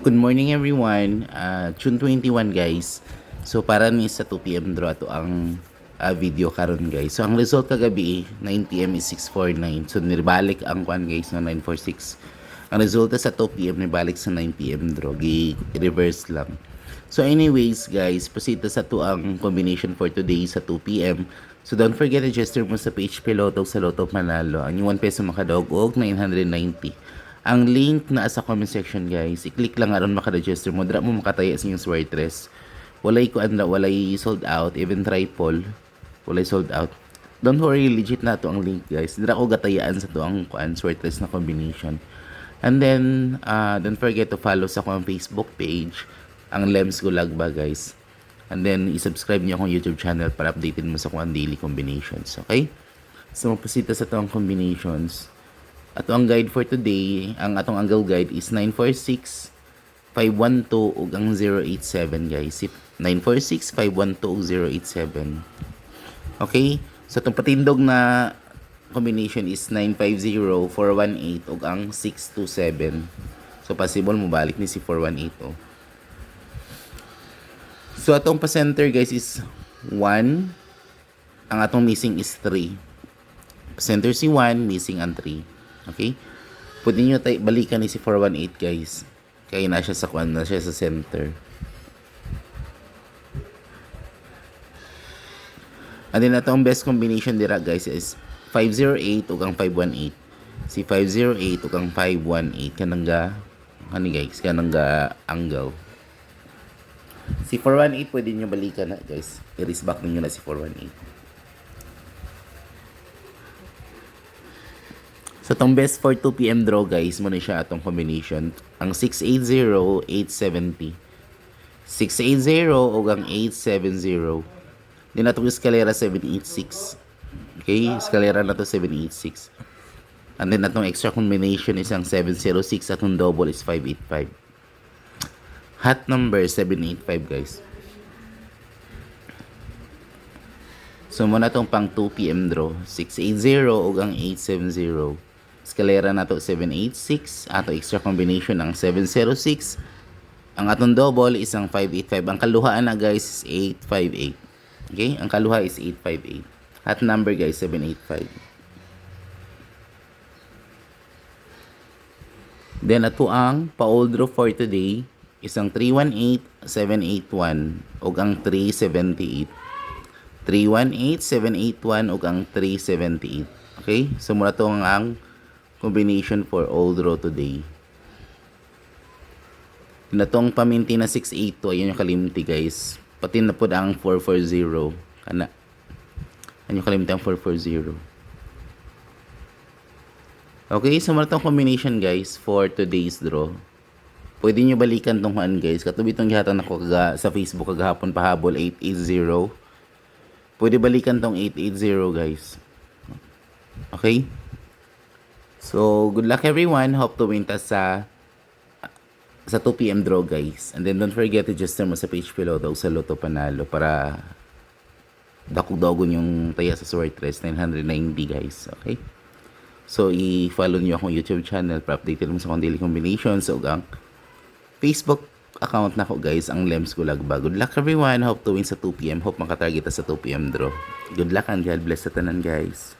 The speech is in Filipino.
Good morning everyone. June 21 guys. So para ni sa 2 p.m. draw to ang video karon guys. So ang result kagabi 9 p.m. is 649. So nibalik ang kwan guys no 946. Ang resulta sa 2 p.m. nibalik sa 9 p.m. draw. Reverse lang. So anyways guys, proceed sa to ang combination for today sa 2 p.m. So don't forget to register mo sa PHP Lotto sa Lotto Manalo. Ang 1 peso makadog og 990. Ang link na sa comment section guys, i-click lang aron maka-register mo. Dra mo makataya sa inyong Swertres. Walay ko anla, walay sold out, even triple, walay sold out. Don't worry, legit na to ang link guys. Dra ko gatayaan sa to ang Swertres na combination. And then, don't forget to follow sa akong Facebook page, ang Lems Gulagba guys. And then, i-subscribe niyo akong YouTube channel para updated mo sa akong daily combinations. Okay? So, mapasita sa to ang combinations. Ato ang guide for today, ang atong angle guide is 946, 512 ug ang 087 guys. 946, 512 ug 087. Okay? So itong patindog na combination is 950, 418 ug ang 627. So possible mo balik ni si 418 oh. So atong pa-center guys is 1. Ang atong missing is 3. Pa-center si 1, missing ang 3. Okay? Pwede nyo balikan ni si 418 guys. Kaya na siya sa kwan, na siya sa center. And then atong best combination dira guys is 508 ug ang 518. Si 508 ug ang 518 kanangga ani guys, kanangga angle. Si 418 pwede nyo balikan na guys. I-raise back ninyo na si 418. So, itong best for 2 p.m. draw guys, muna siya atong combination. Ang 680, 870. 680 o ang 870. Din na itong escalera 786. Okay, escalera na to 786. And then atong extra combination is ang 706 atong double is 585. Hot number 785 guys. So, muna itong pang 2 p.m. draw. 680 o ang 870. Escalera na to 786. Ato extra combination ang 706. Ang atong double is ang 585. Ang kaluhaan na guys is 858. Okay? Ang kaluha is 858. Hot number guys 785. Then ato ang pa-old draw for today is ang 318, 781 o ang 378. 318, 781 o ang 378. Okay? So muna to ang combination for old draw today. Na tong paminti na 682, ayun yung kalimti guys. Pati na po ang 440. Kana. Ayun yung kalimti ang 440. Okay, so muna tong combination guys for today's draw. Pwede nyo balikan tong one guys. Katubi itong gihatan ako sa Facebook kagahapon pahabol 880. Pwede balikan tong 880 guys. Okay? So, good luck everyone. Hope to win ta sa 2 p.m. draw guys. And then don't forget to register mo sa PHP Lotto sa Lotto Panalo para dakog-dagon yung taya sa Swertres 990 guys. Okay? So, i-follow niyo akong YouTube channel para updated mo sa akong daily combinations. So, ang Facebook account na ko guys, ang Lems Gulagba. Good luck everyone. Hope to win sa 2 p.m. Hope makatarget sa 2 p.m. draw. Good luck and God bless sa tanan guys.